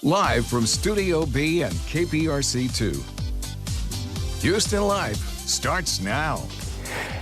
Live from Studio B and KPRC2. Houston Live starts now.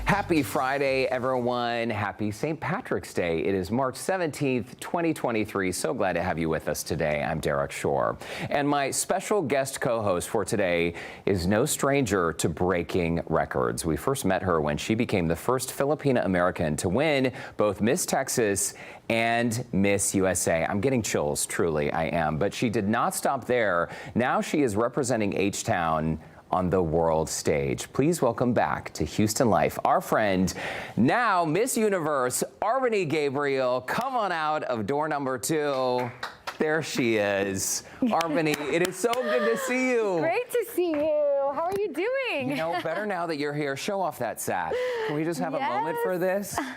Happy Friday, everyone. Happy St. Patrick's Day. It is March 17th, 2023. So glad to have you with us today. I'm Derrick Shore. And my special guest co-host for today is no stranger to breaking records. We first met her when she became the first Filipina-American to win both Miss Texas and Miss USA. I'm getting chills, truly, I am. But she did not stop there. Now she is representing H-Town on the world stage. Please welcome back to Houston Life, our friend, now Miss Universe, R'Bonney Gabriel. Come on out of door number 2. There she is. R'Bonney, it is so good to see you. Great to see you. How are you doing? You know, better now that you're here. Show off that sack. Can we just have a moment for this? Yes.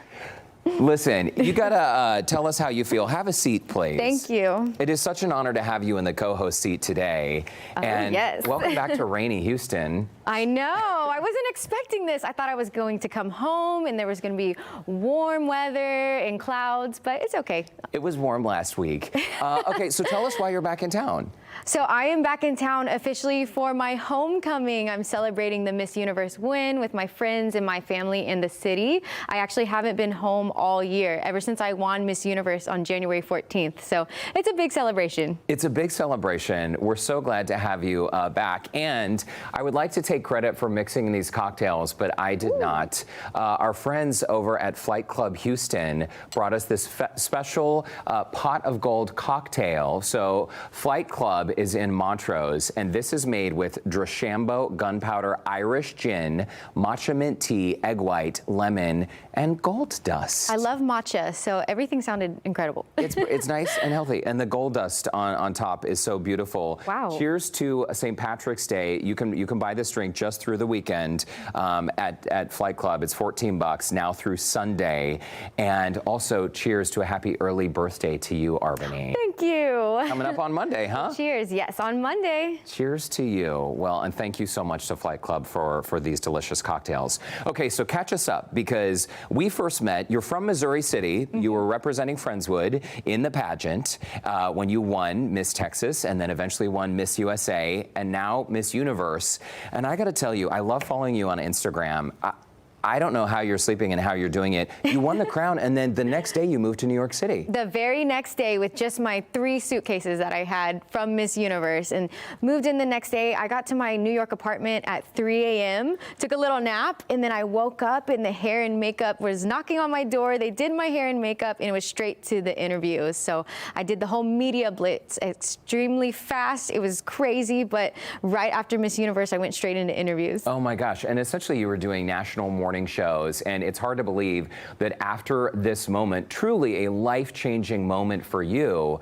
Listen, you gotta tell us how you feel. Have a seat, please. Thank you. It is such an honor to have you in the co-host seat today. And yes. welcome back to rainy Houston. I know. I wasn't expecting this. I thought I was going to come home and there was going to be warm weather and clouds, but it's okay. It was warm last week. Okay, so tell us why you're back in town. So I am back in town officially for my homecoming. I'm celebrating the Miss Universe win with my friends and my family in the city. I actually haven't been home all year, ever since I won Miss Universe on January 14th. So it's a big celebration. It's a big celebration. We're so glad to have you back. And I would like to take credit for mixing these cocktails, but I did not. Our friends over at Flight Club Houston brought us this special pot of gold cocktail. So Flight Club is in Montrose, and this is made with Drishambo gunpowder, Irish gin, matcha mint tea, egg white, lemon, and gold dust. I love matcha, so everything sounded incredible. It's nice and healthy, and the gold dust on top is so beautiful. Wow. Cheers to St. Patrick's Day. You can buy this drink just through the weekend at Flight Club. It's $14 now through Sunday. And also cheers to a happy early birthday to you, R'Bonney. Thank you. Coming up on Monday, huh? Cheers. Yes, on Monday. Cheers to you. Well, and thank you so much to Flight Club for these delicious cocktails. Okay, so catch us up, because we first met, you're from Missouri City. You were representing Friendswood in the pageant when you won Miss Texas and then eventually won Miss USA and now Miss Universe. And I got to tell you, I love following you on Instagram. I don't know how you're sleeping and how you're doing it. You won the crown, and then the next day you moved to New York City. The very next day, with just my 3 suitcases that I had from Miss Universe, and moved in the next day. I got to my New York apartment at 3 a.m., took a little nap, and then I woke up and the hair and makeup was knocking on my door. They did my hair and makeup, and it was straight to the interviews. So I did the whole media blitz extremely fast. It was crazy, but right after Miss Universe, I went straight into interviews. Oh my gosh, and essentially you were doing national morning shows, and it's hard to believe that after this moment, truly a life-changing moment for you,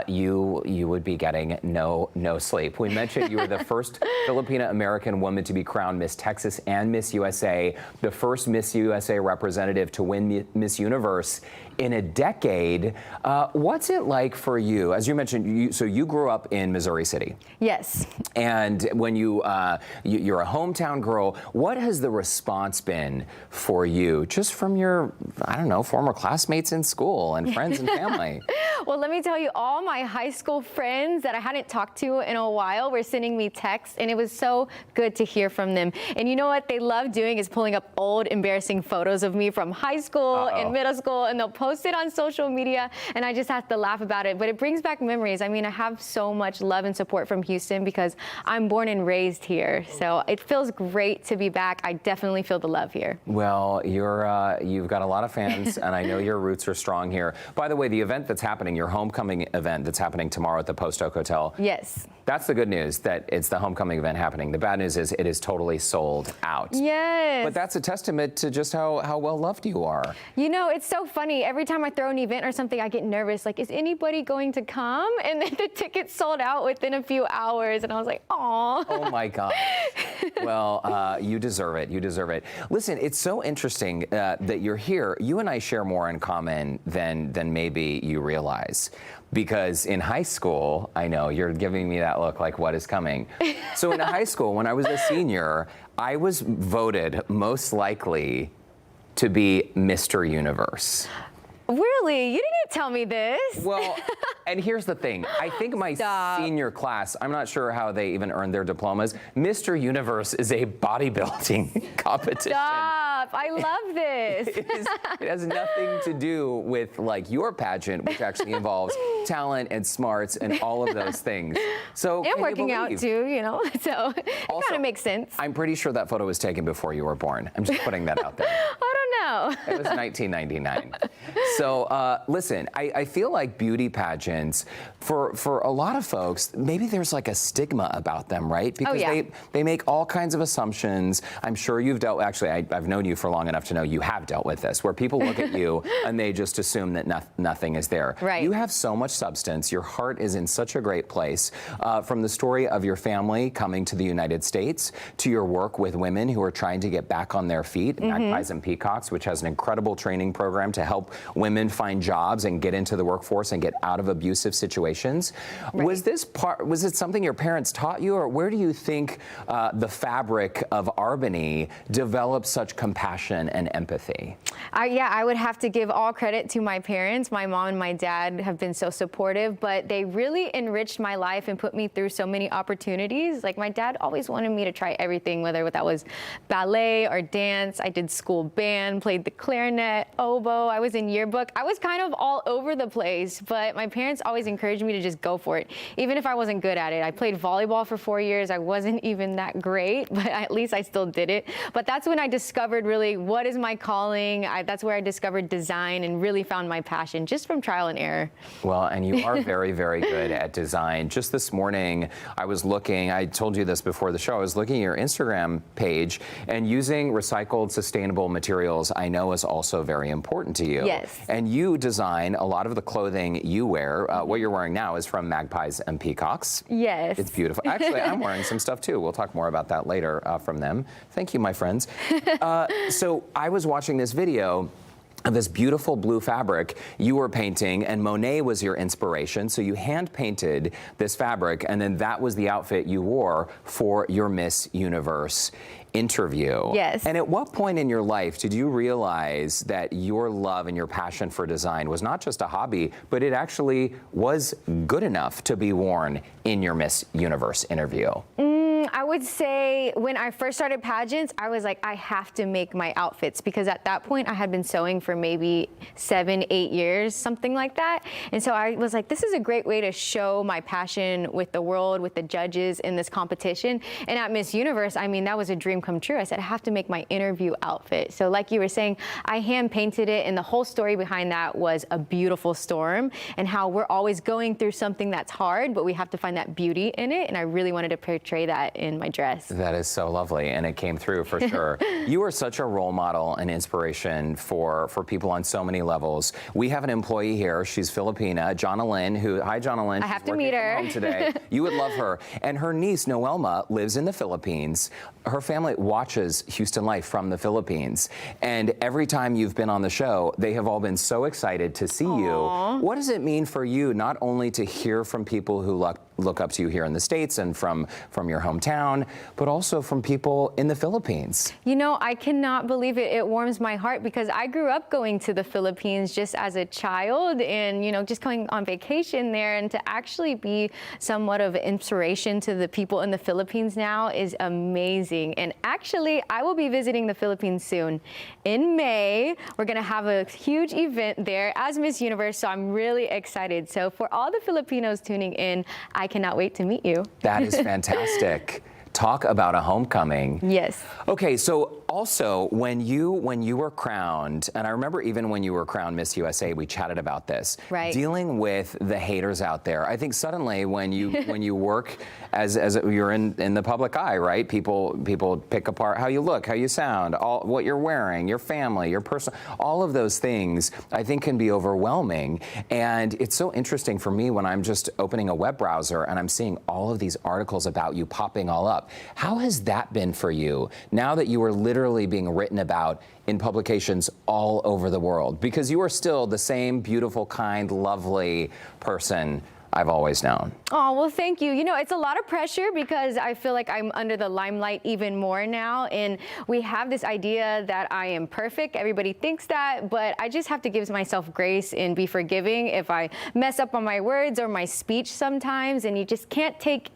you would be getting no sleep. We mentioned you were the first Filipina-American woman to be crowned Miss Texas and Miss USA, the first Miss USA representative to win Miss Universe in a decade. What's it like for you? As you mentioned, so you grew up in Missouri City. Yes. And when you're a hometown girl, what has the response been for you, just from your, I don't know, former classmates in school and friends and family? Well, let me tell you, all my high school friends that I hadn't talked to in a while were sending me texts, and it was so good to hear from them. And you know what they love doing is pulling up old, embarrassing photos of me from high school and middle school, and they'll post it on social media, and I just have to laugh about it. But it brings back memories. I mean, I have so much love and support from Houston because I'm born and raised here. So it feels great to be back. I definitely feel the love here. Well, you've got a lot of fans, and I know your roots are strong here. By the way, the event that's happening, your homecoming event that's happening tomorrow at the Post Oak Hotel. Yes. That's the good news, that it's the homecoming event happening. The bad news is it is totally sold out. Yes. But that's a testament to just how well loved you are. You know, it's so funny. Every time I throw an event or something, I get nervous. Like, is anybody going to come? And then the tickets sold out within a few hours. And I was like, aw. Oh my God. Well, you deserve it. You deserve it. Listen, it's so interesting that you're here. You and I share more in common than maybe you realize. Because in high school, I know you're giving me that look like, what is coming? So in high school, when I was a senior, I was voted most likely to be Mr. Universe. Really? You didn't tell me this. Well, and here's the thing. I think my senior class, I'm not sure how they even earned their diplomas. Mr. Universe is a bodybuilding competition. Stop. I love this. It has nothing to do with like your pageant, which actually involves talent and smarts and all of those things. So And working out too, you know, so it kind of makes sense. I'm pretty sure that photo was taken before you were born. I'm just putting that out there. I don't know. It was 1999. So listen, I feel like beauty pageants, for a lot of folks, maybe there's like a stigma about them, right? Because they make all kinds of assumptions. I'm sure you've dealt, actually, I've known you for long enough to know you have dealt with this, where people look at you and they just assume that nothing is there. Right. You have so much substance. Your heart is in such a great place. From the story of your family coming to the United States to your work with women who are trying to get back on their feet, Magpies and Peacocks, which has an incredible training program to help women find jobs and get into the workforce and get out of abusive situations. Right. Was it something your parents taught you, or where do you think the fabric of R'Bonney developed such compassion and empathy? I would have to give all credit to my parents. My mom and my dad have been so supportive, but they really enriched my life and put me through so many opportunities. Like my dad always wanted me to try everything, whether that was ballet or dance. I did school band, played the clarinet, oboe. I was in yearbook. I was kind of all over the place, but my parents always encouraged me to just go for it, even if I wasn't good at it. I played volleyball for 4 years. I wasn't even that great, but at least I still did it. But that's when I discovered really what is my calling. That's where I discovered design and really found my passion just from trial and error. Well, and you are very, very good at design. Just this morning, I was looking, I told you this before the show, I was looking at your Instagram page, and using recycled, sustainable materials I know is also very important to you. Yes. And you design a lot of the clothing you wear. What you're wearing now is from Magpies and Peacocks. Yes. It's beautiful. Actually, I'm wearing some stuff too. We'll talk more about that later from them. Thank you, my friends. So I was watching this video of this beautiful blue fabric you were painting, and Monet was your inspiration. So you hand painted this fabric, and then that was the outfit you wore for your Miss Universe interview. Yes. And at what point in your life did you realize that your love and your passion for design was not just a hobby, but it actually was good enough to be worn in your Miss Universe interview? I would say when I first started pageants, I was like, I have to make my outfits, because at that point I had been sewing for maybe 7, 8 years, something like that. And so I was like, this is a great way to show my passion with the world, with the judges in this competition. And at Miss Universe, I mean, that was a dream come true. I said, I have to make my interview outfit. So like you were saying, I hand painted it, and the whole story behind that was a beautiful storm, and how we're always going through something that's hard, but we have to find that beauty in it. And I really wanted to portray that in my dress. That is so lovely, and it came through for sure. You are such a role model and inspiration for people on so many levels. We have an employee here. She's Filipina, Jonalyn, who, hi Jonalyn. I have to meet her. Home today. You would love her. And her niece, Noelma, lives in the Philippines. Her family watches Houston Life from the Philippines. And every time you've been on the show, they have all been so excited to see you. What does it mean for you not only to hear from people who look up to you here in the States and from your hometown, but also from people in the Philippines? You know, I cannot believe it. It warms my heart, because I grew up going to the Philippines just as a child, and, you know, just going on vacation there, and to actually be somewhat of inspiration to the people in the Philippines now is amazing. And actually, I will be visiting the Philippines soon. In May, we're going to have a huge event there as Miss Universe, so I'm really excited. So for all the Filipinos tuning in, I cannot wait to meet you. That is fantastic. Talk about a homecoming. Yes. Okay, so also when you were crowned, and I remember even when you were crowned Miss USA, we chatted about this. Right. Dealing with the haters out there. I think suddenly when you work as you're in the public eye, right? People pick apart how you look, how you sound, what you're wearing, your family, your personal, all of those things I think can be overwhelming. And it's so interesting for me when I'm just opening a web browser and I'm seeing all of these articles about you popping all up. How has that been for you now that you are literally being written about in publications all over the world? Because you are still the same beautiful, kind, lovely person I've always known. Oh, well, thank you. You know, it's a lot of pressure because I feel like I'm under the limelight even more now. And we have this idea that I am perfect. Everybody thinks that, but I just have to give myself grace and be forgiving if I mess up on my words or my speech sometimes. And you just can't take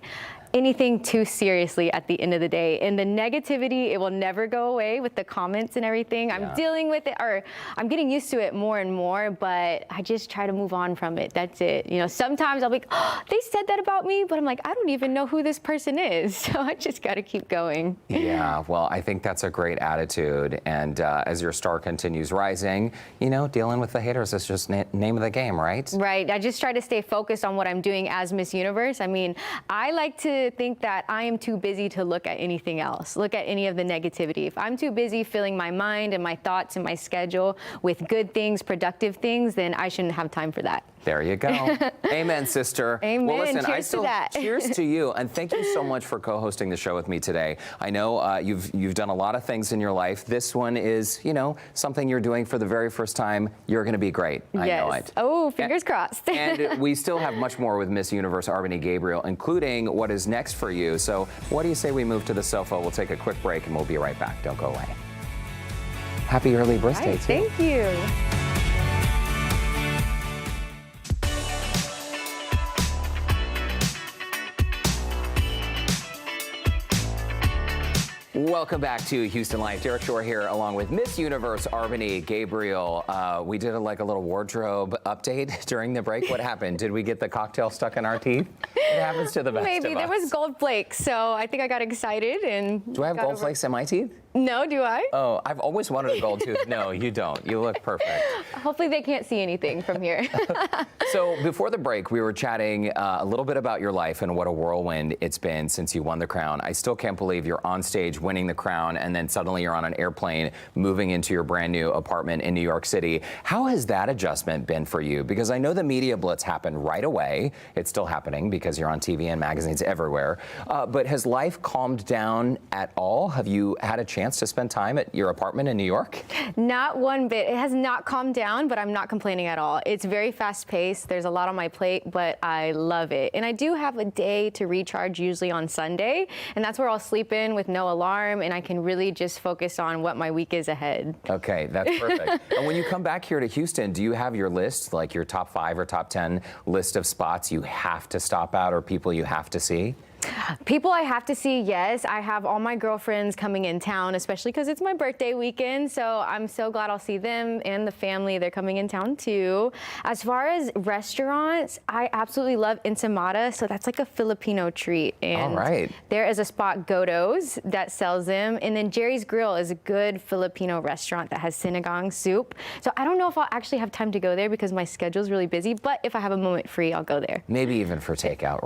anything too seriously at the end of the day. And the negativity, it will never go away with the comments and everything. I'm dealing with it, or I'm getting used to it more and more, but I just try to move on from it. That's it. You know, sometimes I'll be like, oh, they said that about me, but I'm like, I don't even know who this person is. So I just got to keep going. Yeah, well, I think that's a great attitude. And as your star continues rising, you know, dealing with the haters is just name of the game, right? Right. I just try to stay focused on what I'm doing as Miss Universe. I mean, I like to think that I am too busy to look at anything else, look at any of the negativity. If I'm too busy filling my mind and my thoughts and my schedule with good things, productive things, then I shouldn't have time for that. There you go. Amen, sister. Amen. Well, listen, cheers to that. Cheers to you, and thank you so much for co-hosting the show with me today. I know you've done a lot of things in your life. This one is, you know, something you're doing for the very first time. You're going to be great. I know it. Oh, fingers crossed. And we still have much more with Miss Universe R'Bonney Gabriel, including what is next for you. So what do you say we move to the sofa? We'll take a quick break, and we'll be right back. Don't go away. Happy early birthday, too. Thank you. Welcome back to Houston Life. Derrick Shore here, along with Miss Universe R'Bonney Gabriel. We did a little wardrobe update during the break. What happened? Did we get the cocktail stuck in our teeth? It happens to the best of us. Maybe there was gold flakes, so I think I got excited and. Do I have gold flakes in my teeth? No, do I? Oh, I've always wanted a gold tooth. No, you don't. You look perfect. Hopefully they can't see anything from here. So before the break, we were chatting a little bit about your life and what a whirlwind it's been since you won the crown. I still can't believe you're on stage winning the crown, and then suddenly you're on an airplane moving into your brand new apartment in New York City. How has that adjustment been for you? Because I know the media blitz happened right away. It's still happening because you're on TV and magazines everywhere. But has life calmed down at all? Have you had a chance to spend time at your apartment in New York? Not one bit. It has not calmed down, but I'm not complaining at all. It's very fast paced. There's a lot on my plate, but I love it. And I do have a day to recharge, usually on Sunday, and that's where I'll sleep in with no alarm, and I can really just focus on what my week is ahead. Okay, that's perfect. And when you come back here to Houston, do you have your list, like your top 5 or top 10 list of spots you have to stop at or people you have to see? People I have to see, yes. I have all my girlfriends coming in town, especially because it's my birthday weekend. So I'm so glad I'll see them and the family. They're coming in town too. As far as restaurants, I absolutely love Ensaymada. So that's like a Filipino treat. And all right. There is a spot, Godo's, that sells them. And then Jerry's Grill is a good Filipino restaurant that has sinigang soup. So I don't know if I'll actually have time to go there because my schedule's really busy. But if I have a moment free, I'll go there. Maybe even for takeout.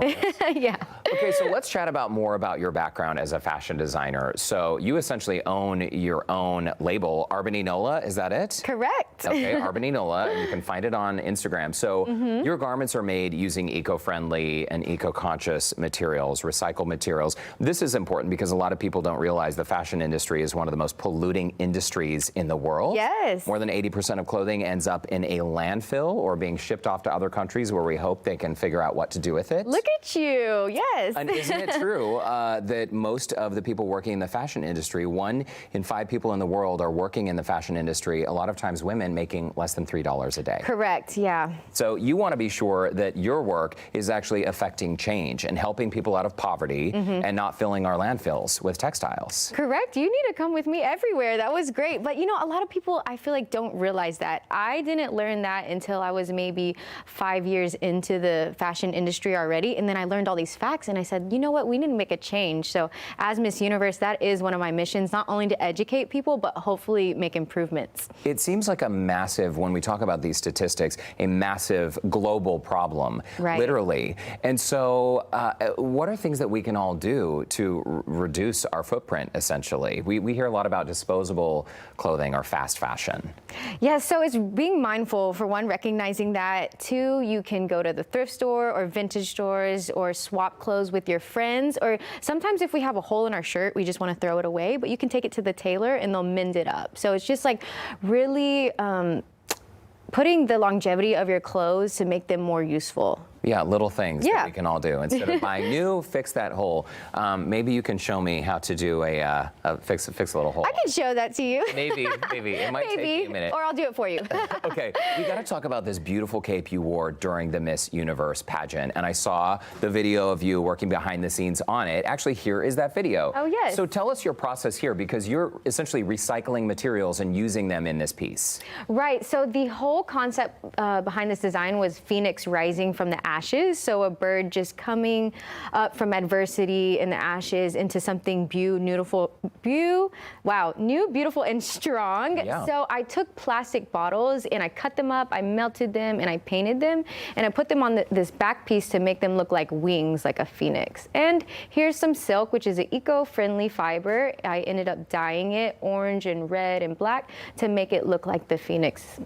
Yeah. Okay, so let's chat about more about your background as a fashion designer. So you essentially own your own label, R'Bonney Nola, is that it? Correct. Okay, R'Bonney Nola, and you can find it on Instagram. So your garments are made using eco-friendly and eco-conscious materials, recycled materials. This is important because a lot of people don't realize the fashion industry is one of the most polluting industries in the world. Yes. More than 80% of clothing ends up in a landfill or being shipped off to other countries where we hope they can figure out what to do with it. Look at you, yes. And isn't it true that most of the people working in the fashion industry, 1 in 5 people in the world are working in the fashion industry, a lot of times women making less than $3 a day? Correct, yeah. So you want to be sure that your work is actually affecting change and helping people out of poverty and not filling our landfills with textiles. Correct. You need to come with me everywhere. That was great. But you know, a lot of people, I feel like, don't realize that. I didn't learn that until I was maybe 5 years into the fashion industry already. And then I learned all these facts and I said, you know what, we need to make a change. So as Miss Universe, that is one of my missions, not only to educate people, but hopefully make improvements. It seems like a massive, when we talk about these statistics, a massive global problem, literally. And so what are things that we can all do to reduce our footprint, essentially? We hear a lot about disposable clothing or fast fashion. Yeah, so it's being mindful, for one, recognizing that. 2, you can go to the thrift store or vintage stores or swap clothes with your friends, or sometimes if we have a hole in our shirt, we just want to throw it away, but you can take it to the tailor and they'll mend it up. So it's just like really putting the longevity of your clothes to make them more useful. Yeah, little things that we can all do. Instead of buying new, fix that hole. Maybe you can show me how to do fix a little hole. I can show that to you. Maybe. It might take me a minute. Or I'll do it for you. Okay, we got to talk about this beautiful cape you wore during the Miss Universe pageant. And I saw the video of you working behind the scenes on it. Actually, here is that video. Oh, yes. So tell us your process here, because you're essentially recycling materials and using them in this piece. Right. So the whole concept behind this design was Phoenix rising from the ashes. So a bird just coming up from adversity in the ashes into something new, beautiful, and strong. Yeah. So I took plastic bottles and I cut them up, I melted them, and I painted them, and I put them on this back piece to make them look like wings, like a phoenix. And here's some silk, which is an eco-friendly fiber. I ended up dyeing it orange and red and black to make it look like the phoenix.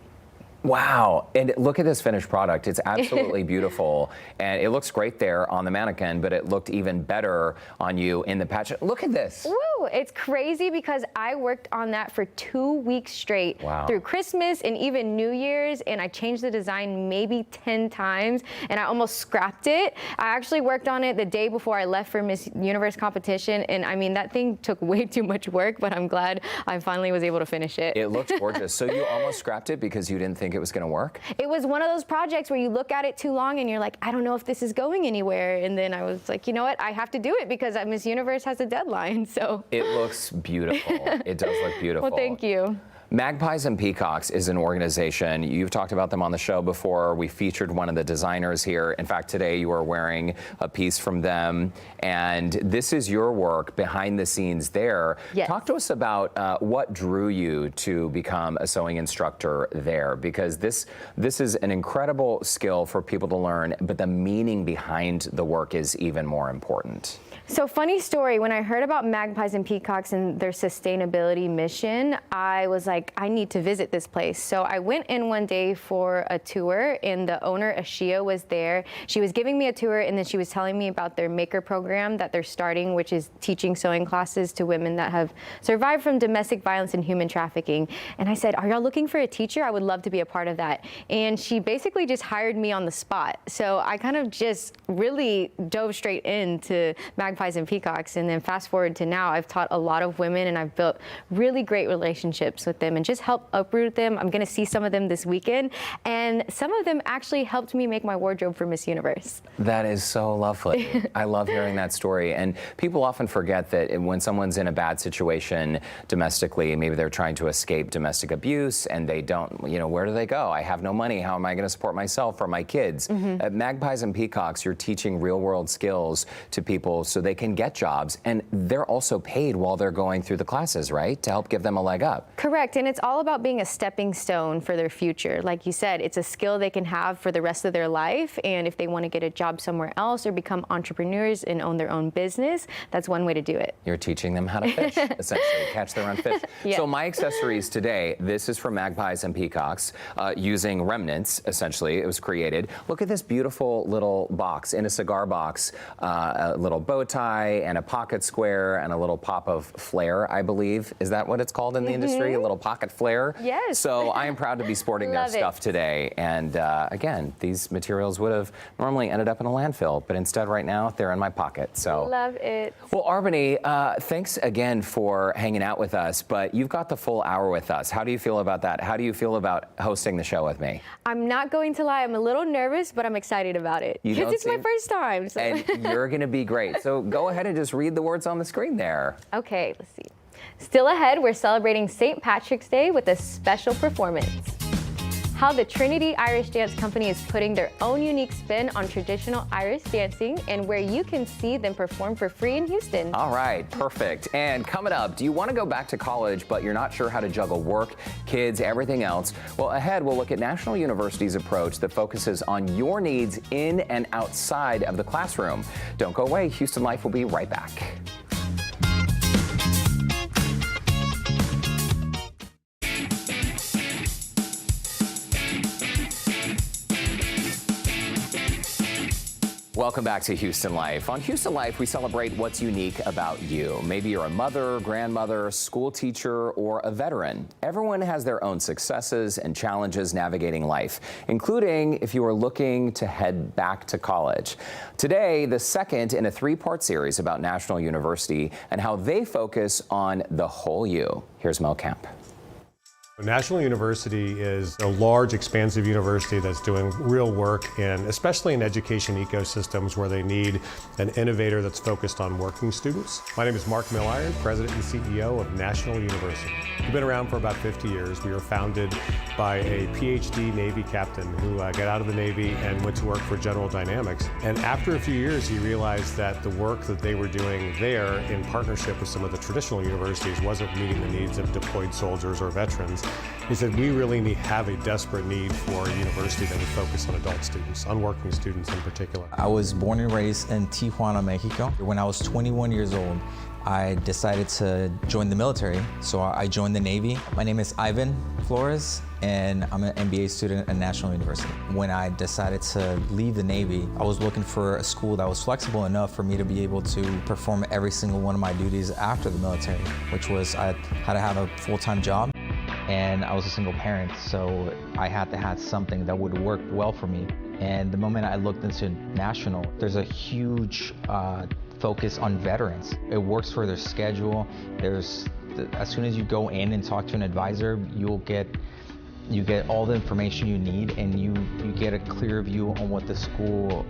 Wow, and look at this finished product. It's absolutely beautiful, and it looks great there on the mannequin, but it looked even better on you in the pageant. Look at this. Woo, it's crazy because I worked on that for 2 weeks straight through Christmas and even New Year's, and I changed the design maybe 10 times, and I almost scrapped it. I actually worked on it the day before I left for Miss Universe competition, and I mean, that thing took way too much work, but I'm glad I finally was able to finish it. It looks gorgeous. So you almost scrapped it because you didn't think it was going to work? It was one of those projects where you look at it too long and you're like, I don't know if this is going anywhere. And then I was like, you know what? I have to do it because Miss Universe has a deadline. So it looks beautiful. It does look beautiful. Well, thank you. Magpies and Peacocks is an organization. You've talked about them on the show before. We featured one of the designers here. In fact, today you are wearing a piece from them, and this is your work behind the scenes there. Yes. Talk to us about what drew you to become a sewing instructor there, because this is an incredible skill for people to learn, but the meaning behind the work is even more important. So funny story, when I heard about Magpies and Peacocks and their sustainability mission, I was like, I need to visit this place. So I went in one day for a tour, and the owner, Ashia, was there. She was giving me a tour, and then she was telling me about their maker program that they're starting, which is teaching sewing classes to women that have survived from domestic violence and human trafficking. And I said, are y'all looking for a teacher? I would love to be a part of that. And she basically just hired me on the spot. So I kind of just really dove straight into Magpies and Peacocks, and then fast forward to now, I've taught a lot of women, and I've built really great relationships with them and just helped uproot them. I'm going to see some of them this weekend, and some of them actually helped me make my wardrobe for Miss Universe. That is so lovely. I love hearing that story. And people often forget that when someone's in a bad situation domestically, maybe they're trying to escape domestic abuse and they don't, where do they go? I have no money. How am I going to support myself or my kids? At Magpies and Peacocks, you're teaching real world skills to people so they can get jobs, and they're also paid while they're going through the classes, right? To help give them a leg up. Correct, and it's all about being a stepping stone for their future. Like you said, it's a skill they can have for the rest of their life, and if they want to get a job somewhere else or become entrepreneurs and own their own business, that's one way to do it. You're teaching them how to fish, essentially, catch their own fish. Yeah. So my accessories today, this is from Magpies and Peacocks, using remnants, essentially. It was created. Look at this beautiful little box, in a cigar box, a little bow tie and a pocket square and a little pop of flair, I believe. Is that what it's called in the industry? A little pocket flair? Yes. So I am proud to be sporting their stuff today. And again, these materials would have normally ended up in a landfill, but instead right now they're in my pocket. So love it. Well, R'Bonney, thanks again for hanging out with us, but you've got the full hour with us. How do you feel about that? How do you feel about hosting the show with me? I'm not going to lie, I'm a little nervous, but I'm excited about it. Because it's my first time. So. And you're going to be great. So go ahead and just read the words on the screen there. Okay, let's see. Still ahead, we're celebrating St. Patrick's Day with a special performance. How the Trinity Irish Dance Company is putting their own unique spin on traditional Irish dancing, and where you can see them perform for free in Houston. All right, perfect. And coming up, do you want to go back to college, but you're not sure how to juggle work, kids, everything else? Well, ahead, we'll look at National University's approach that focuses on your needs in and outside of the classroom. Don't go away. Houston Life will be right back. Welcome back to Houston Life. On Houston Life, we celebrate what's unique about you. Maybe you're a mother, grandmother, school teacher, or a veteran. Everyone has their own successes and challenges navigating life, including if you are looking to head back to college. Today, the second in a three-part series about National University and how they focus on the whole you. Here's Mel Kemp. National University is a large, expansive university that's doing real work especially in education ecosystems where they need an innovator that's focused on working students. My name is Mark Milliron, President and CEO of National University. We've been around for about 50 years. We were founded by a PhD Navy captain who got out of the Navy and went to work for General Dynamics. And after a few years, he realized that the work that they were doing there in partnership with some of the traditional universities wasn't meeting the needs of deployed soldiers or veterans. He said, we really have a desperate need for a university that would focus on adult students, on working students in particular. I was born and raised in Tijuana, Mexico. When I was 21 years old, I decided to join the military, so I joined the Navy. My name is Ivan Flores, and I'm an MBA student at National University. When I decided to leave the Navy, I was looking for a school that was flexible enough for me to be able to perform every single one of my duties after the military, which was I had to have a full-time job. And I was a single parent, so I had to have something that would work well for me. And the moment I looked into National, there's a huge focus on veterans. It works for their schedule. As soon as you go in and talk to an advisor, you get all the information you need, and you get a clear view on what the school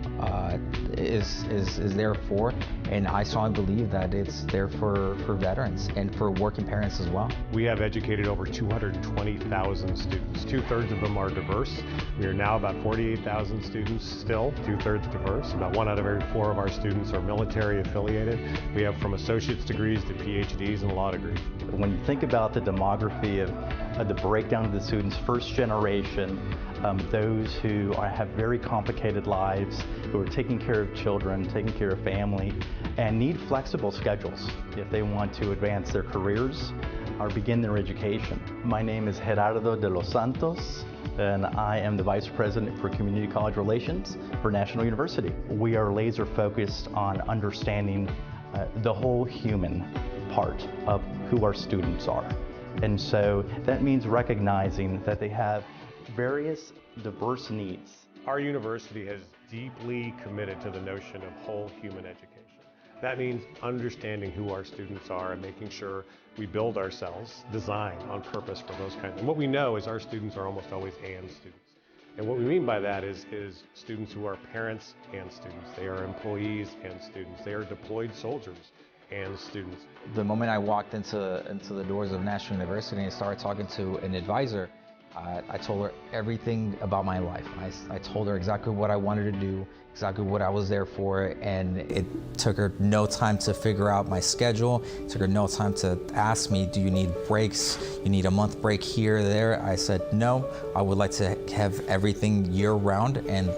is there for. And I strongly believe that it's there for veterans and for working parents as well. We have educated over 220,000 students. 2/3 of them are diverse. We are now about 48,000 students still, 2/3 diverse. About 1 out of every 4 of our students are military affiliated. We have from associate's degrees to PhDs and law degrees. When you think about the demography of the breakdown of the students, first generation, those who have very complicated lives, who are taking care of children, taking care of family, and need flexible schedules if they want to advance their careers or begin their education. My name is Gerardo de los Santos, and I am the Vice President for Community College Relations for National University. We are laser focused on understanding the whole human part of who our students are. And so that means recognizing that they have various diverse needs. Our university has deeply committed to the notion of whole human education. That means understanding who our students are and making sure we build ourselves, design on purpose for those kinds. And what we know is our students are almost always and students. And what we mean by that is students who are parents and students. They are employees and students. They are deployed soldiers and students. The moment I walked into the doors of National University and started talking to an advisor, I told her everything about my life. I told her exactly what I wanted to do, exactly what I was there for, and it took her no time to figure out my schedule. It took her no time to ask me, do you need breaks? You need a month break here or there? I said, no, I would like to have everything year round, and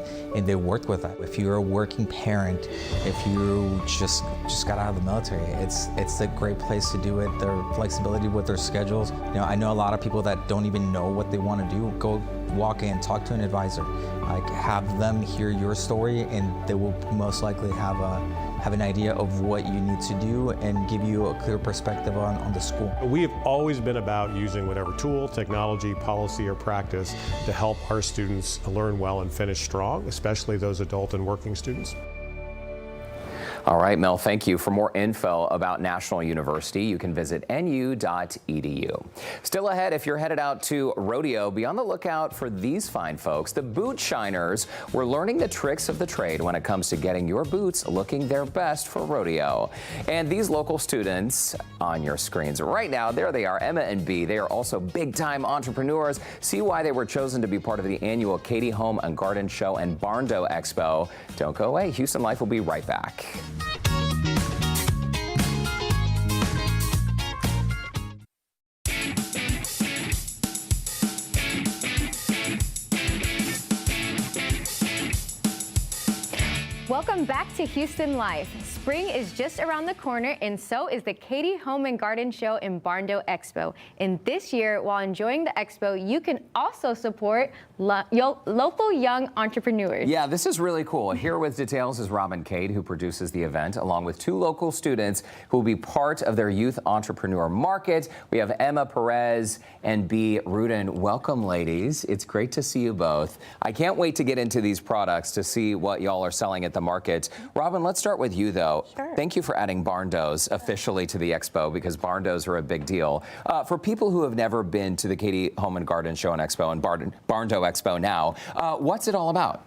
they worked with that. If you're a working parent, if you just got out of the military, it's a great place to do it. Their flexibility with their schedules. You know, I know a lot of people that don't even know what they want to do. Go walk in, talk to an advisor. Like, have them hear your story, and they will most likely have an idea of what you need to do and give you a clear perspective on the school. We have always been about using whatever tool, technology, policy, or practice to help our students learn well and finish strong, especially those adult and working students. All right, Mel, thank you. For more info about National University, you can visit nu.edu. Still ahead, if you're headed out to rodeo, be on the lookout for these fine folks. The boot shiners were learning the tricks of the trade when it comes to getting your boots looking their best for rodeo. And these local students on your screens right now, there they are, Emma and B. They are also big-time entrepreneurs. See why they were chosen to be part of the annual Katie Home and Garden Show and Barndo Expo. Don't go away. Houston Life will be right back. Welcome back to Houston Life. Spring is just around the corner, and so is the Katy Home and Garden Show in Barndo Expo. And this year, while enjoying the expo, you can also support local young entrepreneurs. Yeah, this is really cool. Here with details is Robin Cade, who produces the event, along with 2 local students who will be part of their youth entrepreneur market. We have Emma Perez and B. Rudin. Welcome, ladies. It's great to see you both. I can't wait to get into these products to see what y'all are selling at the market. Robin, let's start with you, though. Sure. Thank you for adding Barndos officially to the expo, because Barndos are a big deal. For people who have never been to the Katy Home and Garden Show and Expo and Barndo Expo now, what's it all about?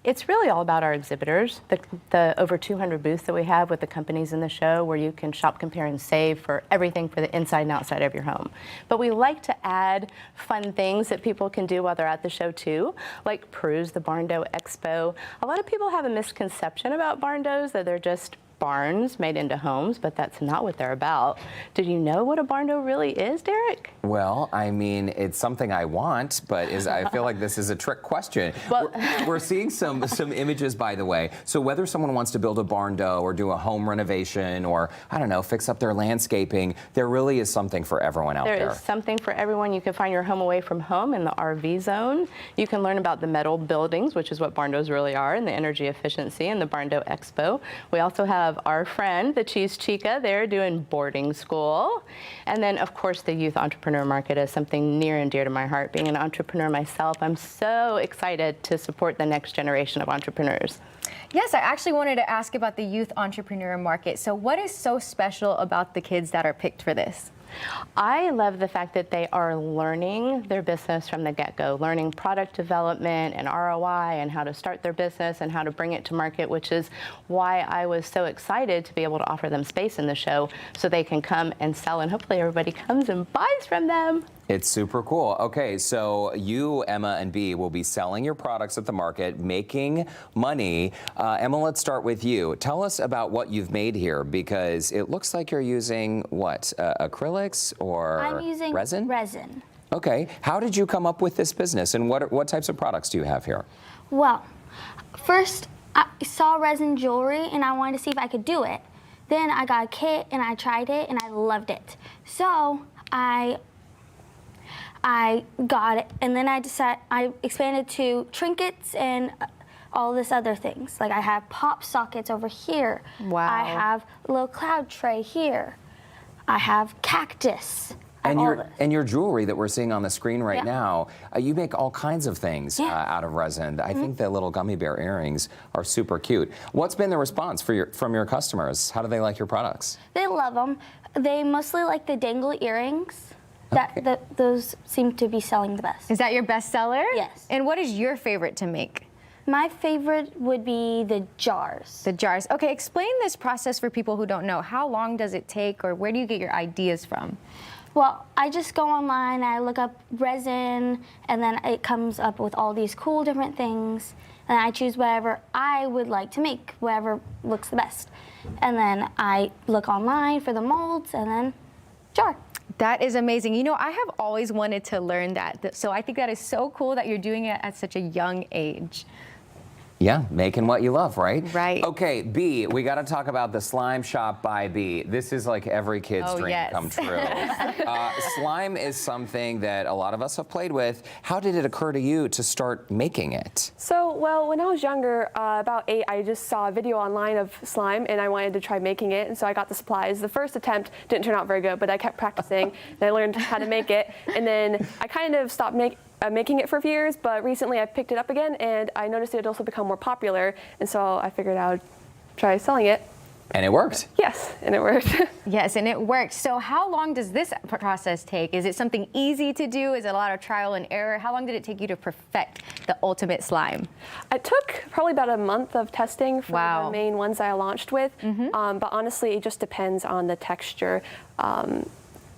It's really all about our exhibitors, the over 200 booths that we have with the companies in the show, where you can shop, compare, and save for everything for the inside and outside of your home. But we like to add fun things that people can do while they're at the show too, like peruse the Barndo Expo. A lot of people have a misconception about Barndos, that they're just barns made into homes, but that's not what they're about. Did you know what a barndo really is, Derrick? Well, I mean, it's something I want, but I feel like this is a trick question. Well, we're seeing some images, by the way. So whether someone wants to build a barndo or do a home renovation or, I don't know, fix up their landscaping, there really is something for everyone out there. There is something for everyone. You can find your home away from home in the RV zone. You can learn about the metal buildings, which is what barndos really are, and the energy efficiency in the Barndo Expo. We also have our friend, the Cheese Chica, there doing boarding school. And then, of course, the youth entrepreneur market is something near and dear to my heart. Being an entrepreneur myself, I'm so excited to support the next generation of entrepreneurs. Yes, I actually wanted to ask about the youth entrepreneur market. So what is so special about the kids that are picked for this? I love the fact that they are learning their business from the get-go, learning product development and ROI and how to start their business and how to bring it to market, which is why I was so excited to be able to offer them space in the show so they can come and sell, and hopefully everybody comes and buys from them. It's super cool. Okay, so you, Emma, and B will be selling your products at the market, making money. Emma, let's start with you. Tell us about what you've made here, because it looks like you're using, what, acrylics or I'm using resin? Resin. Okay, how did you come up with this business, and what types of products do you have here? Well, first I saw resin jewelry and I wanted to see if I could do it. Then I got a kit and I tried it and I loved it. So I got it, and then I expanded to trinkets and all this other things. Like I have pop sockets over here. Wow. I have a little cloud tray here. I have cactus. And your jewelry that we're seeing on the screen right Yeah. now, you make all kinds of things out of resin. I think the little gummy bear earrings are super cute. What's been the response from your customers? How do they like your products? They love them. They mostly like the dangly earrings. Okay. Those seem to be selling the best. Is that your best seller? Yes. And what is your favorite to make? My favorite would be the jars. The jars. Okay, explain this process for people who don't know. How long does it take, or where do you get your ideas from? Well, I just go online, I look up resin, and then it comes up with all these cool different things. And I choose whatever I would like to make, whatever looks the best. And then I look online for the molds, and then jar. That is amazing. You know, I have always wanted to learn that. So I think that is so cool that you're doing it at such a young age. Yeah, making what you love, right? Right. Okay, B, we got to talk about the Slime Shop by B. This is like every kid's dream come true. Slime is something that a lot of us have played with. How did it occur to you to start making it? So, well, when I was younger, about 8, I just saw a video online of slime and I wanted to try making it, and so I got the supplies. The first attempt didn't turn out very good, but I kept practicing and I learned how to make it, and then I kind of stopped making it for a few years, but recently I picked it up again and I noticed it had also become more popular, and so I figured I would try selling it. And it worked. Yes, and it worked. Yes, and it worked. So how long does this process take? Is it something easy to do? Is it a lot of trial and error? How long did it take you to perfect the ultimate slime? It took probably about a month of testing for Wow. the main ones I launched with, but honestly it just depends on the texture.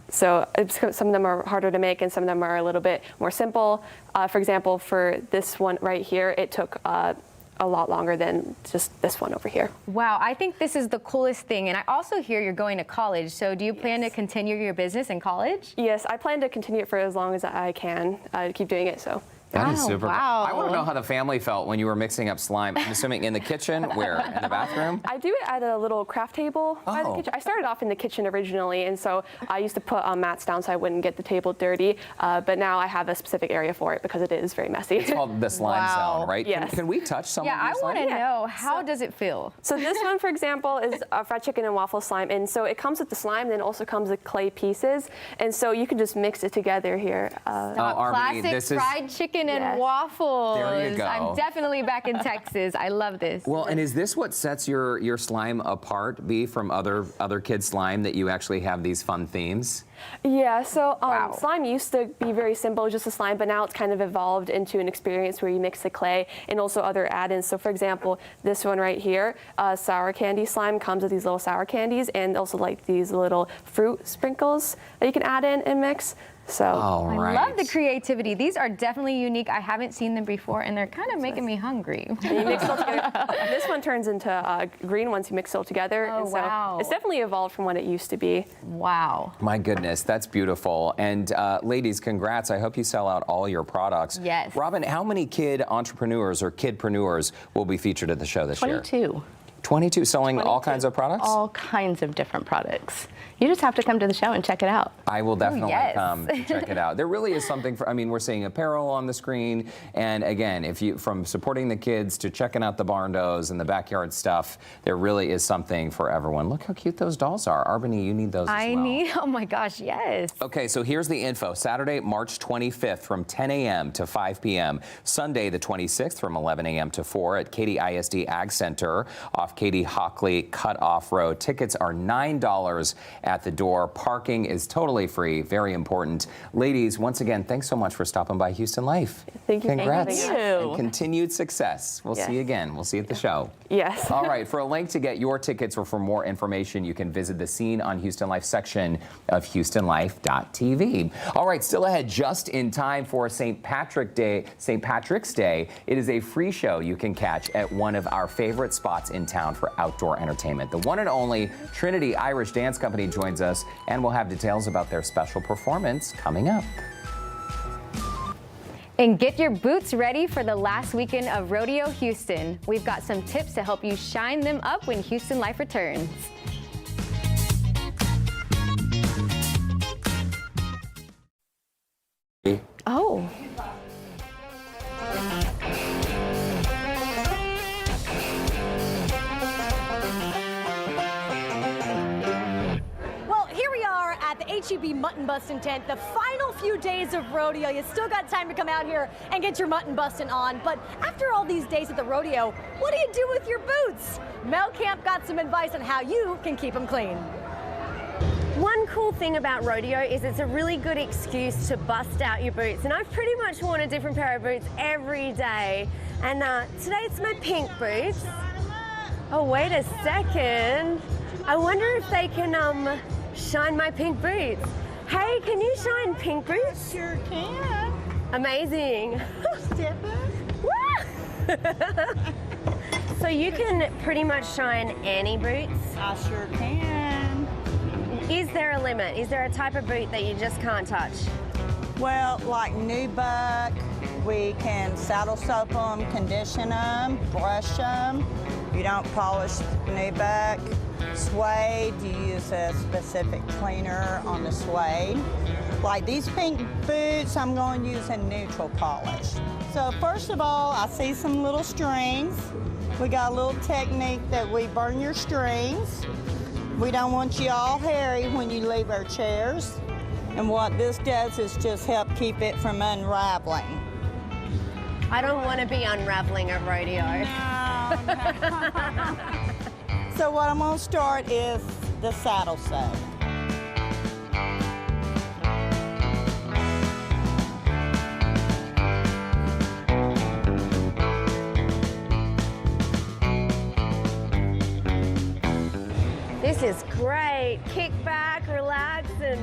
So some of them are harder to make and some of them are a little bit more simple. For example, for this one right here, it took a lot longer than just this one over here. Wow, I think this is the coolest thing. And I also hear you're going to college. So do you plan to continue your business in college? Yes, I plan to continue it for as long as I can, keep doing it. So. That is Oh, super. wow. I want to know how the family felt when you were mixing up slime. I'm assuming in the kitchen, where? In the bathroom? I do it at a little craft table by the kitchen. I started off in the kitchen originally, and so I used to put mats down so I wouldn't get the table dirty. But now I have a specific area for it because it is very messy. It's called the slime zone, right? Yes. Can we touch some of Yeah, I your slime? want to know, how does it feel? So this one, for example, is fried chicken and waffle slime, and so it comes with the slime, then also comes with clay pieces, and so you can just mix it together here. R'Bonney, Classic this is fried chicken and waffles. There you go. I'm definitely back in Texas. I love this. Well, and is this what sets your slime apart, B, from other kids' slime, that you actually have these fun themes? Yeah, so slime used to be very simple, just a slime, but now it's kind of evolved into an experience where you mix the clay and also other add-ins. So for example, this one right here, sour candy slime comes with these little sour candies and also like these little fruit sprinkles that you can add in and mix. So I love the creativity. These are definitely unique. I haven't seen them before, and they're kind of making me hungry. And you mix it all together. This one turns into green once you mix it all together. Oh, and so wow. it's definitely evolved from what it used to be. Wow. My goodness, that's beautiful. And ladies, congrats. I hope you sell out all your products. Yes. Robin, how many kid entrepreneurs or kidpreneurs will be featured at the show this year? 22. 22, selling all kinds of products? All kinds of different products. You just have to come to the show and check it out. I will definitely yes. come to check it out. There really is something for, I mean, we're seeing apparel on the screen. And again, if you, from supporting the kids to checking out the barndos and the backyard stuff, there really is something for everyone. Look how cute those dolls are. R'Bonney, you need those as well. I need, oh my gosh, yes. Okay, so here's the info. Saturday, March 25th from 10 a.m. to 5 p.m. Sunday, the 26th from 11 a.m. to 4 at Katy ISD Ag Center off Katy Hockley Cut-Off Road. Tickets are $9 at the door. Parking is totally free. Very important. Ladies, once again, thanks so much for stopping by Houston Life. Thank you. Congrats. Thank you. And continued success. We'll see you again. We'll see you at the show. Yes. All right, for a link to get your tickets or for more information, you can visit the Scene on Houston Life section of HoustonLife.tv. All right, still ahead, just in time for St. Patrick's Day. It is a free show you can catch at one of our favorite spots in town for outdoor entertainment. The one and only Trinity Irish Dance Company joins us, and we'll have details about their special performance coming up. And get your boots ready for the last weekend of Rodeo Houston. We've got some tips to help you shine them up when Houston Life returns. Oh. At the HEB Mutton Bustin' Tent, the final few days of rodeo. You still got time to come out here and get your mutton bustin' on. But after all these days at the rodeo, what do you do with your boots? Mel Camp got some advice on how you can keep them clean. One cool thing about rodeo is it's a really good excuse to bust out your boots. And I've pretty much worn a different pair of boots every day. And today it's my pink boots. Oh, wait a second. I wonder if they can shine my pink boots. Hey, can you shine pink boots? I sure can. Amazing. Step up. So you can pretty much shine any boots? I sure can. Is there a limit? Is there a type of boot that you just can't touch? Well, like nubuck, we can saddle soap them, condition them, brush them. You don't polish nubuck. Suede, you use a specific cleaner on the suede. Like these pink boots, I'm going to use a neutral polish. So first of all, I see some little strings. We got a little technique that we burn your strings. We don't want you all hairy when you leave our chairs. And what this does is just help keep it from unraveling. I don't want to be unraveling a rodeo. No. So what I'm going to start is the saddle sew. This is great. Kick back, relax, and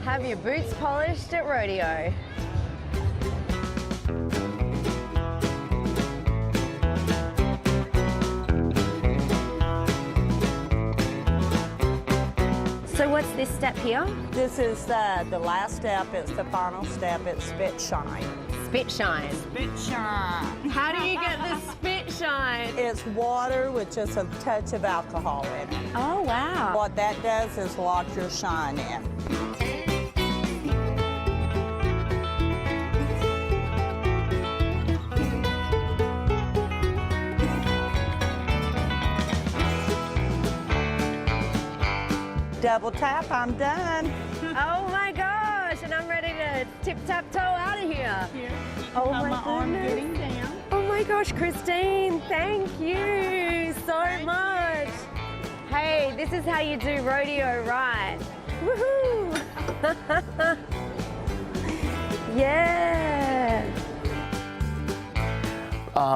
have your boots polished at rodeo. So what's this step here? This is the last step. It's the final step. It's spit shine. spit shine. Spit shine. How do you get the spit shine? It's water with just a touch of alcohol in it. Oh, wow. What that does is lock your shine in. Double tap, I'm done. Oh my gosh, and I'm ready to tip-tap-toe out of here. Oh my goodness. Oh my gosh, Christine, thank you so much. Hey, this is how you do rodeo right. Woohoo! Yeah.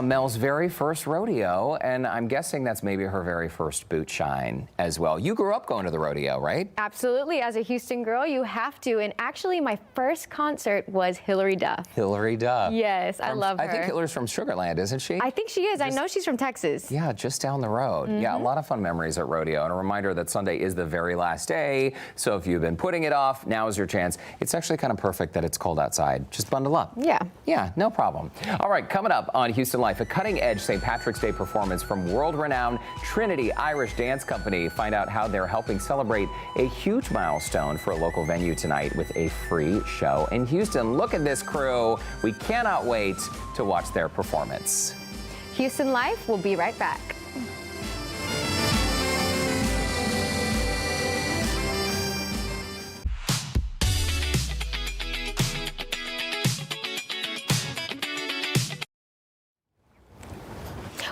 Mel's very first rodeo, and I'm guessing that's maybe her very first boot shine as well. You grew up going to the rodeo, right? Absolutely. As a Houston girl, you have to. And actually, my first concert was Hilary Duff. Hilary Duff. Yes, I love her. I think Hilary's from Sugar Land, isn't she? I think she is. I know she's from Texas. Yeah, just down the road. Yeah, a lot of fun memories at rodeo. And a reminder that Sunday is the very last day. So if you've been putting it off, now is your chance. It's actually kind of perfect that it's cold outside. Just bundle up. Yeah. Yeah, no problem. All right, coming up on Houston Life, a cutting-edge St. Patrick's Day performance from world-renowned Trinity Irish Dance Company. Find out how they're helping celebrate a huge milestone for a local venue tonight with a free show in Houston. Look at this crew. We cannot wait to watch their performance. Houston Life will be right back.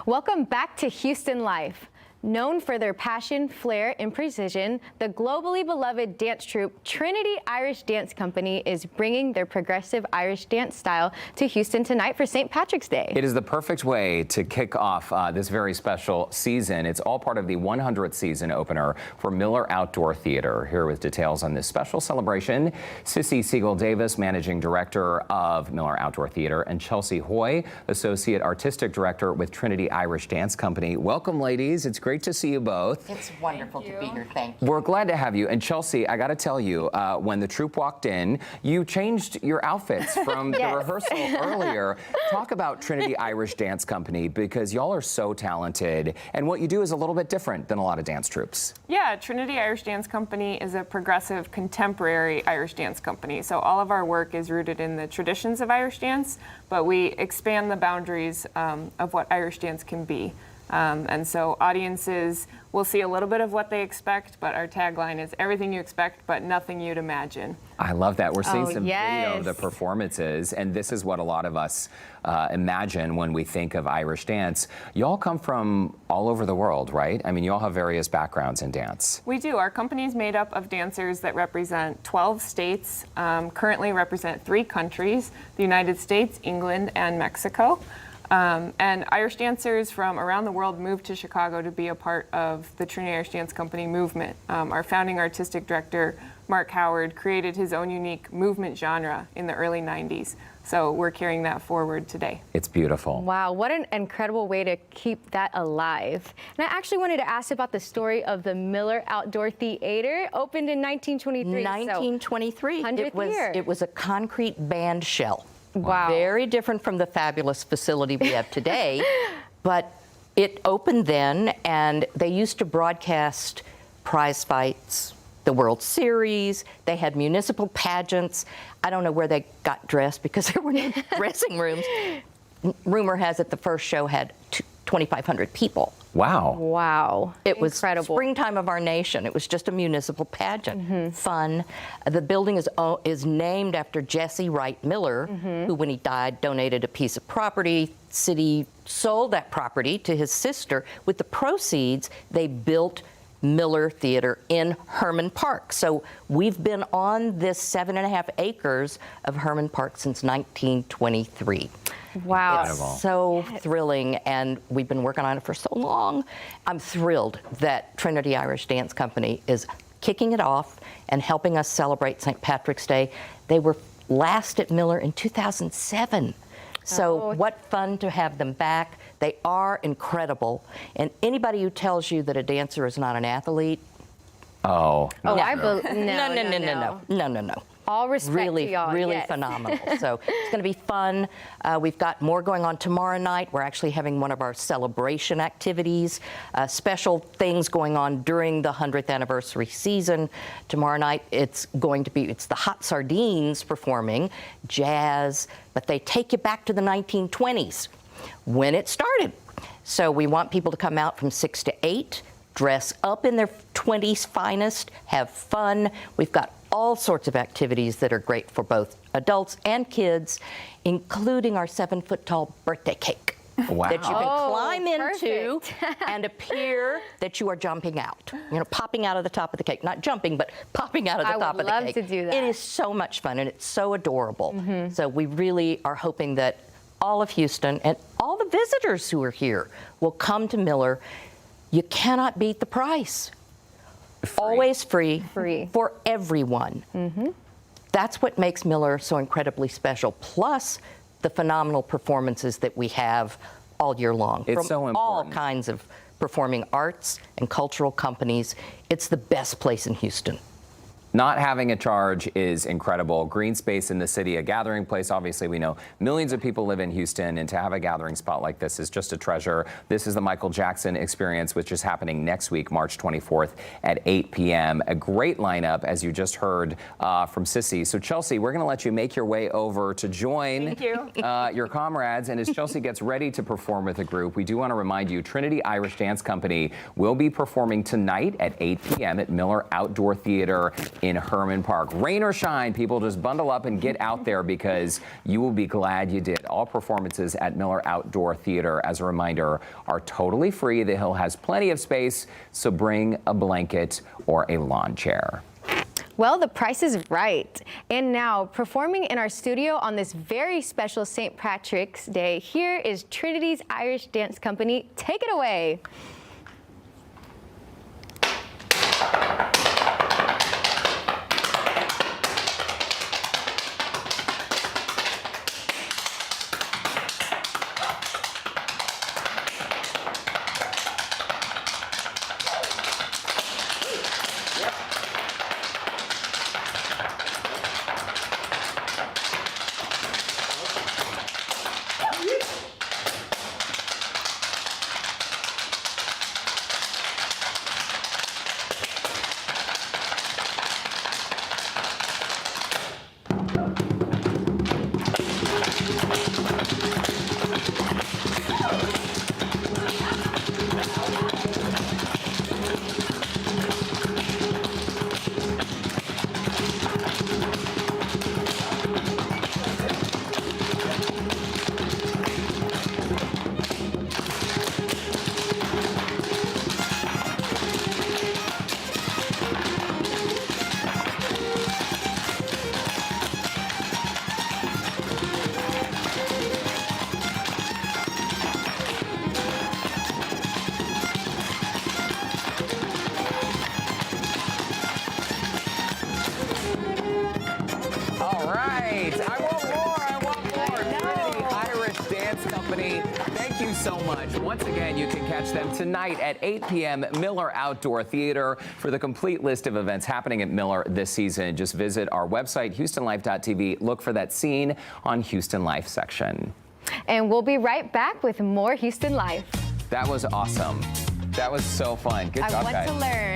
Welcome back to Houston Life. Known for their passion, flair, and precision, the globally beloved dance troupe Trinity Irish Dance Company is bringing their progressive Irish dance style to Houston tonight for St. Patrick's Day. It is the perfect way to kick off this very special season. It's all part of the 100th season opener for Miller Outdoor Theater. Here with details on this special celebration, Sissy Siegel-Davis, Managing Director of Miller Outdoor Theater, and Chelsea Hoy, Associate Artistic Director with Trinity Irish Dance Company. Welcome, ladies. It's great to see you both. It's wonderful to be here. Thank you. We're glad to have you. And Chelsea, I got to tell you, when the troupe walked in, you changed your outfits from the rehearsal earlier. Talk about Trinity Irish Dance Company, because y'all are so talented, and what you do is a little bit different than a lot of dance troupes. Yeah, Trinity Irish Dance Company is a progressive contemporary Irish dance company. So all of our work is rooted in the traditions of Irish dance, but we expand the boundaries of what Irish dance can be. And so audiences will see a little bit of what they expect, but our tagline is everything you expect, but nothing you'd imagine. I love that. We're seeing some video of the performances, and this is what a lot of us imagine when we think of Irish dance. Y'all come from all over the world, right? I mean, you all have various backgrounds in dance. We do. Our company is made up of dancers that represent 12 states, currently represent 3 countries, the United States, England, and Mexico. And Irish dancers from around the world moved to Chicago to be a part of the Trinity Irish Dance Company movement. Our founding artistic director, Mark Howard, created his own unique movement genre in the early 90s. So we're carrying that forward today. It's beautiful. Wow, what an incredible way to keep that alive. And I actually wanted to ask about the story of the Miller Outdoor Theater, opened in 1923. 1923. So, 100th year. It was a concrete band shell. Wow. Very different from the fabulous facility we have today. But it opened then, and they used to broadcast prize fights, the World Series. They had municipal pageants. I don't know where they got dressed because there were no dressing rooms. Rumor has it the first show had 2,500 people. Wow. Wow. It was incredible. Springtime of our nation. It was just a municipal pageant. Fun. The building is named after Jesse Wright Miller, who, when he died, donated a piece of property. City sold that property to his sister. With the proceeds, they built Miller Theater in Herman Park. So we've been on this 7.5 acres of Herman Park since 1923. Wow. It's so thrilling, and we've been working on it for so long. I'm thrilled that Trinity Irish Dance Company is kicking it off and helping us celebrate St. Patrick's Day. They were last at Miller in 2007. So what fun to have them back. They are incredible. And anybody who tells you that a dancer is not an athlete, no. I believe no. All respect really, to y'all. really yes. phenomenal. So it's going to be fun. We've got more going on tomorrow night. We're actually having one of our celebration activities, special things going on during the 100th anniversary season. Tomorrow night, it's the Hot Sardines performing jazz, but they take you back to the 1920s when it started. So we want people to come out from 6 to 8, dress up in their 20s finest, have fun. We've got all sorts of activities that are great for both adults and kids, including our 7-foot-tall birthday cake. Wow. That you can climb into perfect. and appear that you are jumping out. You know, popping out of the top of the cake. Not jumping, but popping out of the top of the cake. I would love to do that. It is so much fun, and it's so adorable. So we really are hoping that all of Houston and all the visitors who are here will come to Miller. You cannot beat the price. Always free for everyone. That's what makes Miller so incredibly special. Plus, the phenomenal performances that we have all year long. It's from so important. all kinds of performing arts and cultural companies. It's the best place in Houston. Not having a charge is incredible. Green space in the city, a gathering place. Obviously, we know millions of people live in Houston, and to have a gathering spot like this is just a treasure. This is the Michael Jackson Experience, which is happening next week, March 24th at 8 p.m. A great lineup, as you just heard from Sissy. So, Chelsea, we're going to let you make your way over to join your comrades. And as Chelsea gets ready to perform with the group, we do want to remind you, Trinity Irish Dance Company will be performing tonight at 8 p.m. at Miller Outdoor Theater in Herman Park. Rain or shine, people, just bundle up and get out there because you will be glad you did. All performances at Miller Outdoor Theater, as a reminder, are totally free. The Hill has plenty of space, so bring a blanket or a lawn chair. Well, the price is right. And now, performing in our studio on this very special St. Patrick's Day, here is Trinity's Irish Dance Company. Take it away. Thank you so much. Once again, you can catch them tonight at 8 p.m. Miller Outdoor Theater. For the complete list of events happening at Miller this season, just visit our website, HoustonLife.tv. Look for that scene on Houston Life section. And we'll be right back with more Houston Life. That was awesome. That was so fun. Good job, guys. I want to learn.